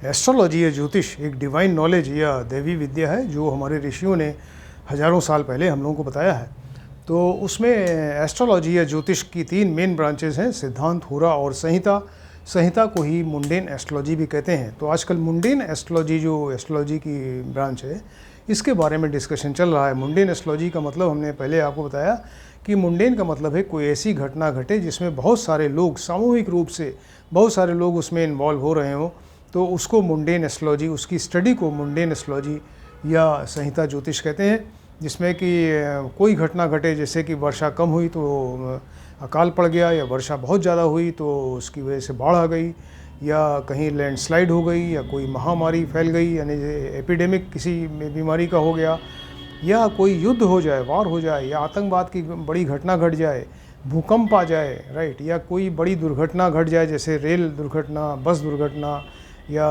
Astrology या ज्योतिष एक डिवाइन नॉलेज या दैवी विद्या है जो हमारे ऋषियों ने हजारों साल पहले हम लोगों को बताया है। तो उसमें एस्ट्रोलॉजी या ज्योतिष की तीन मेन ब्रांचेस हैं, सिद्धांत, हुरा और संहिता। संहिता को ही मुंडेन एस्ट्रोलॉजी भी कहते हैं। तो आजकल मुंडेन एस्ट्रोलॉजी जो एस्ट्रोलॉजी की ब्रांच है, इसके बारे में डिस्कशन चल रहा है। मुंडेन एस्ट्रोलॉजी का मतलब हमने पहले आपको बताया कि मुंडेन का मतलब है कोई ऐसी घटना घटे जिसमें बहुत सारे लोग, सामूहिक रूप से बहुत सारे लोग उसमें इन्वॉल्व हो रहे हों, तो उसको मुंडेन एस्ट्रोलॉजी, उसकी स्टडी को मुंडेन एस्ट्रोलॉजी या संहिता ज्योतिष कहते हैं। जिसमें कि कोई घटना घटे, जैसे कि वर्षा कम हुई तो अकाल पड़ गया, या वर्षा बहुत ज़्यादा हुई तो उसकी वजह से बाढ़ आ गई, या कहीं लैंडस्लाइड हो गई, या कोई महामारी फैल गई, यानी एपिडेमिक किसी बीमारी का हो गया, या कोई युद्ध हो जाए, वार हो जाए, या आतंकवाद की बड़ी घटना घट जाए, भूकंप आ जाए, राइट, या कोई बड़ी दुर्घटना घट जाए जैसे रेल दुर्घटना, बस दुर्घटना या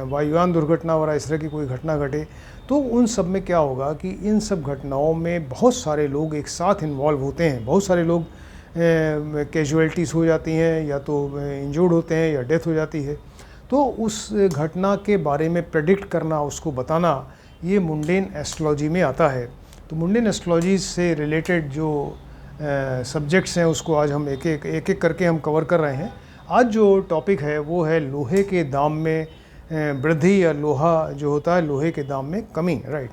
वायुयान दुर्घटना वगैरह, इस तरह की कोई घटना घटे, तो उन सब में क्या होगा कि इन सब घटनाओं में बहुत सारे लोग एक साथ इन्वॉल्व होते हैं। बहुत सारे लोग कैजुअलिटीज़ हो जाती हैं, या तो इंजर्ड होते हैं, या डेथ हो जाती है। तो उस घटना के बारे में प्रेडिक्ट करना, उसको बताना, ये मुंडेन एस्ट्रोलॉजी में आता है। तो मुंडेन एस्ट्रोलॉजी से रिलेटेड जो सब्जेक्ट्स हैं उसको आज हम एक एक करके हम कवर कर रहे हैं। आज जो टॉपिक है वो है लोहे के दाम में वृद्धि, या लोहा जो होता है लोहे के दाम में कमी, राइट।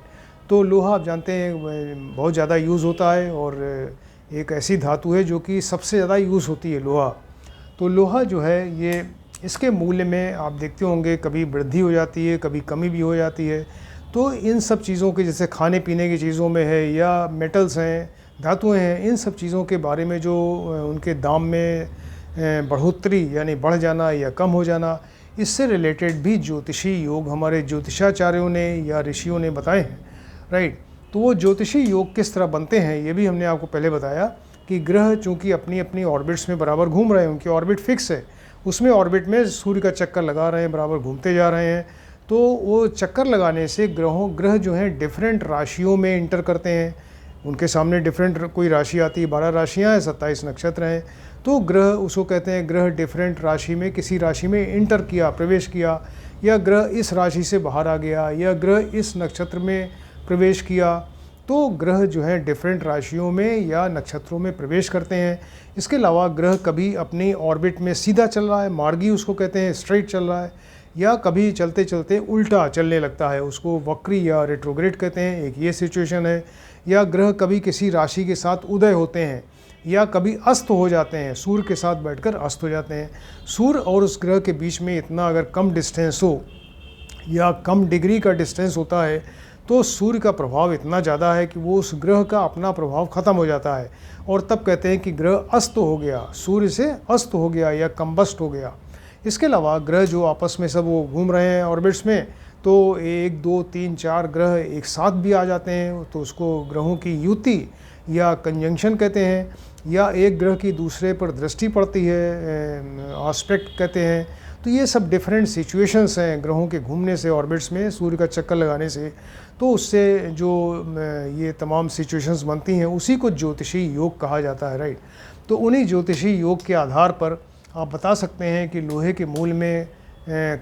तो लोहा आप जानते हैं बहुत ज़्यादा यूज़ होता है, और एक ऐसी धातु है जो कि सबसे ज़्यादा यूज़ होती है, लोहा। तो लोहा जो है ये, इसके मूल्य में आप देखते होंगे कभी वृद्धि हो जाती है, कभी कमी भी हो जाती है। तो इन सब चीज़ों के, जैसे खाने पीने की चीज़ों में है, या मेटल्स हैं, धातुएँ हैं, इन सब चीज़ों के बारे में जो उनके दाम में बढ़ोतरी यानी बढ़ जाना या कम हो जाना, इससे रिलेटेड भी ज्योतिषी योग हमारे ज्योतिषाचार्यों ने या ऋषियों ने बताए हैं, राइट। तो वो ज्योतिषी योग किस तरह बनते हैं ये भी हमने आपको पहले बताया कि ग्रह चूँकि अपनी अपनी ऑर्बिट्स में बराबर घूम रहे हैं, उनकी ऑर्बिट फिक्स है, उसमें ऑर्बिट में सूर्य का चक्कर लगा रहे हैं, बराबर घूमते जा रहे हैं। तो वो चक्कर लगाने से ग्रह जो हैं डिफरेंट राशियों में इंटर करते हैं। उनके सामने डिफरेंट कोई राशि आती है, 12 राशियाँ हैं, 27 नक्षत्र हैं। तो ग्रह, उसको कहते हैं ग्रह डिफरेंट राशि में, किसी राशि में इंटर किया, प्रवेश किया, या ग्रह इस राशि से बाहर आ गया, या ग्रह इस नक्षत्र में प्रवेश किया। तो ग्रह जो है डिफरेंट राशियों में या नक्षत्रों में प्रवेश करते हैं। इसके अलावा ग्रह कभी अपनी ऑर्बिट में सीधा चल रहा है, मार्गी उसको कहते हैं, स्ट्रेट चल रहा है, या कभी चलते चलते उल्टा चलने लगता है, उसको वक्री या रेट्रोग्रेड कहते हैं, एक ये सिचुएशन है। या ग्रह कभी किसी राशि के साथ उदय होते हैं, या कभी अस्त हो जाते हैं, सूर्य के साथ बैठकर अस्त हो जाते हैं। सूर्य और उस ग्रह के बीच में इतना अगर कम डिस्टेंस हो, या कम डिग्री का डिस्टेंस होता है, तो सूर्य का प्रभाव इतना ज़्यादा है कि वो उस ग्रह का अपना प्रभाव ख़त्म हो जाता है, और तब कहते हैं कि ग्रह अस्त हो गया, सूर्य से अस्त हो गया या कम्बस्ट हो गया। इसके अलावा ग्रह जो आपस में सब वो घूम रहे हैं ऑर्बिट्स में, तो 1, 2, 3, 4 ग्रह एक साथ भी आ जाते हैं, तो उसको ग्रहों की युति या कंजंक्शन कहते हैं। या एक ग्रह की दूसरे पर दृष्टि पड़ती है, आस्पेक्ट कहते हैं। तो ये सब डिफरेंट सिचुएशंस हैं ग्रहों के घूमने से, ऑर्बिट्स में सूर्य का चक्कर लगाने से। तो उससे जो ये तमाम सिचुएशंस बनती हैं, उसी को ज्योतिषी योग कहा जाता है, राइट। तो उन्हीं ज्योतिषी योग के आधार पर आप बता सकते हैं कि लोहे के मूल्य में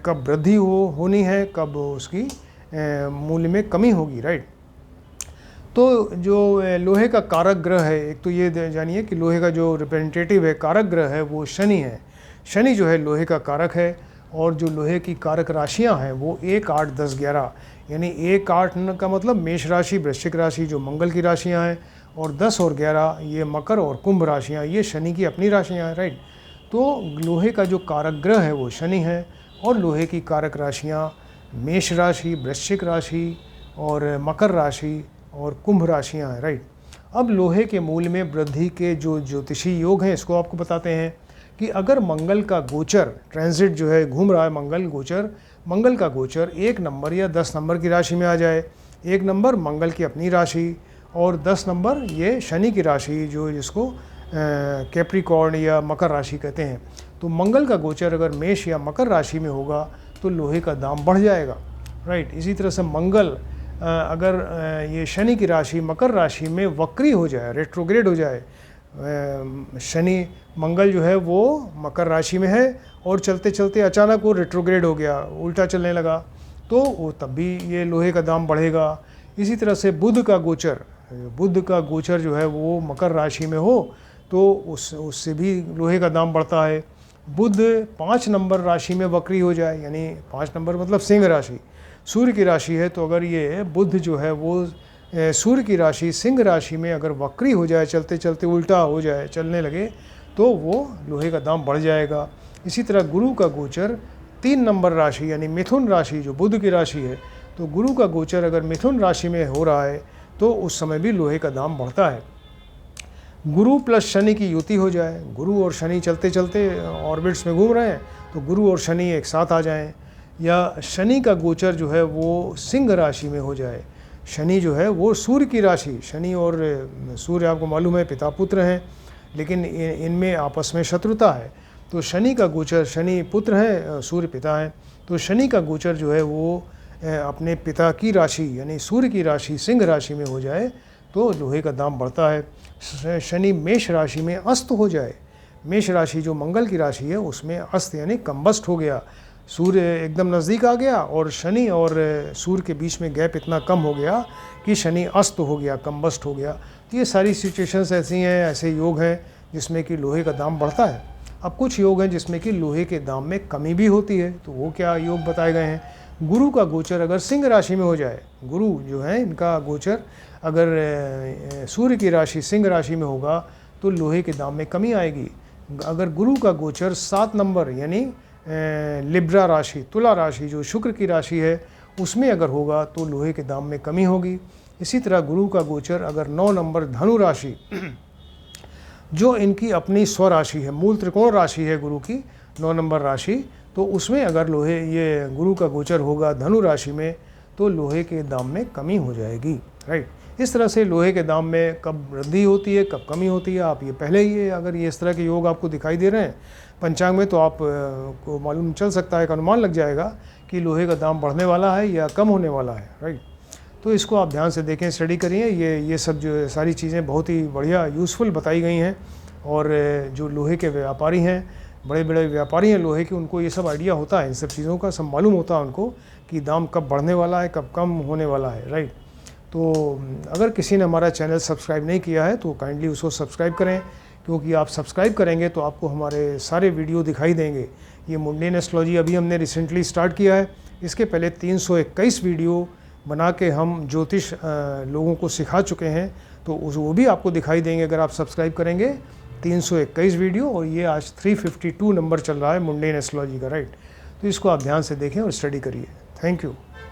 कब वृद्धि होनी है, कब उसकी मूल्य में कमी होगी, राइट। तो जो लोहे का कारक ग्रह है, एक तो ये जानिए कि लोहे का जो रिप्रेजेंटेटिव है, कारक ग्रह है, वो शनि है। शनि जो है लोहे का कारक है, और जो लोहे की कारक राशियां हैं वो 1, 8, 10, 11, यानी 1, 8 का मतलब मेष राशि, वृश्चिक राशि जो मंगल की राशियां हैं, और 10 और 11 ये मकर और कुंभ राशियां, ये शनि की अपनी राशियां हैं, राइट। तो लोहे का जो कारक ग्रह है वो शनि है, और लोहे की कारक राशियाँ मेष राशि, वृश्चिक राशि और मकर राशि और कुंभ राशियाँ हैं, राइट। अब लोहे के मूल्य में वृद्धि के जो ज्योतिषी योग हैं, इसको आपको बताते हैं कि अगर मंगल का गोचर, ट्रांजिट जो है, घूम रहा है मंगल का गोचर 1 नंबर या 10 नंबर की राशि में आ जाए। 1 नंबर मंगल की अपनी राशि, और 10 नंबर ये शनि की राशि, जो जिसको कैप्रिकॉर्न या मकर राशि कहते हैं। तो मंगल का गोचर अगर मेष या मकर राशि में होगा तो लोहे का दाम बढ़ जाएगा, राइट। इसी तरह से मंगल अगर ये शनि की राशि मकर राशि में वक्री हो जाए, रेट्रोग्रेड हो जाए, शनि मंगल जो है वो मकर राशि में है और चलते चलते अचानक वो रेट्रोग्रेड हो गया, उल्टा चलने लगा, तो वो तब भी ये लोहे का दाम बढ़ेगा। इसी तरह से बुध का गोचर जो है वो मकर राशि में हो तो उससे भी लोहे का दाम बढ़ता है। बुध 5 नंबर राशि में वक्री हो जाए, यानी 5 नंबर मतलब सिंह राशि, सूर्य की राशि है, तो अगर ये बुध जो है वो सूर्य की राशि सिंह राशि में अगर वक्री हो जाए, चलते चलते उल्टा हो जाए, चलने लगे, तो वो लोहे का दाम बढ़ जाएगा। इसी तरह गुरु का गोचर 3 नंबर राशि यानी मिथुन राशि जो बुध की राशि है, तो गुरु का गोचर अगर मिथुन राशि में हो रहा है तो उस समय भी लोहे का दाम बढ़ता है। गुरु प्लस शनि की युति हो जाए, गुरु और शनि चलते चलते ऑर्बिट्स में घूम रहे हैं, तो गुरु और शनि एक साथ आ जाएं, या शनि का गोचर जो है वो सिंह राशि में हो जाए। शनि जो है वो सूर्य की राशि, शनि और सूर्य आपको मालूम है पिता पुत्र हैं, लेकिन इनमें आपस में शत्रुता है। तो शनि का गोचर, शनि पुत्र है, सूर्य पिता है, तो शनि का गोचर जो है वो अपने पिता की राशि यानी सूर्य की राशि सिंह राशि में हो जाए तो लोहे का दाम बढ़ता है। शनि मेष राशि में अस्त हो जाए, मेष राशि जो मंगल की राशि है उसमें अस्त यानी कम्बस्ट हो गया, सूर्य एकदम नज़दीक आ गया और शनि और सूर्य के बीच में गैप इतना कम हो गया कि शनि अस्त हो गया, कम्बस्ट हो गया। तो ये सारी सिचुएशंस ऐसी हैं, ऐसे योग हैं जिसमें कि लोहे का दाम बढ़ता है। अब कुछ योग हैं जिसमें कि लोहे के दाम में कमी भी होती है, तो वो क्या योग बताए गए हैं। गुरु का गोचर अगर सिंह राशि में हो जाए, गुरु जो है इनका गोचर अगर सूर्य की राशि सिंह राशि में होगा तो लोहे के दाम में कमी आएगी। अगर गुरु का गोचर 7 नंबर यानी लिब्रा राशि तुला राशि जो शुक्र की राशि है उसमें अगर होगा तो लोहे के दाम में कमी होगी। इसी तरह गुरु का गोचर अगर 9 नंबर धनु राशि जो इनकी अपनी स्वराशि है, मूल त्रिकोण राशि है गुरु की 9 नंबर राशि, तो उसमें अगर ये गुरु का गोचर होगा धनु राशि में तो लोहे के दाम में कमी हो जाएगी। राइट, इस तरह से लोहे के दाम में कब वृद्धि होती है कब कमी होती है आप ये पहले ही अगर ये इस तरह के योग आपको दिखाई दे रहे हैं पंचांग में तो आप को मालूम चल सकता है, एक अनुमान लग जाएगा कि लोहे का दाम बढ़ने वाला है या कम होने वाला है। राइट, तो इसको आप ध्यान से देखें, स्टडी करिए। ये सब जो सारी चीज़ें बहुत ही बढ़िया यूज़फुल बताई गई हैं और जो लोहे के व्यापारी हैं, बड़े बड़े व्यापारी हैं लोहे के, उनको ये सब आइडिया होता है, इन सब चीज़ों का सब मालूम होता है उनको कि दाम कब बढ़ने वाला है कब कम होने वाला है। राइट, तो अगर किसी ने हमारा चैनल सब्सक्राइब नहीं किया है तो काइंडली उसको सब्सक्राइब करें, क्योंकि आप सब्सक्राइब करेंगे तो आपको हमारे सारे वीडियो दिखाई देंगे। ये मुंडेन एस्ट्रोलॉजी अभी हमने रिसेंटली स्टार्ट किया है, इसके पहले 321 वीडियो बना के हम ज्योतिष लोगों को सिखा चुके हैं, तो वो भी आपको दिखाई देंगे अगर आप सब्सक्राइब करेंगे। 321 वीडियो और ये आज 352 नंबर चल रहा है मुंडेन एस्ट्रोलॉजी का। राइट, तो इसको आप ध्यान से देखें और स्टडी करिए। Thank you.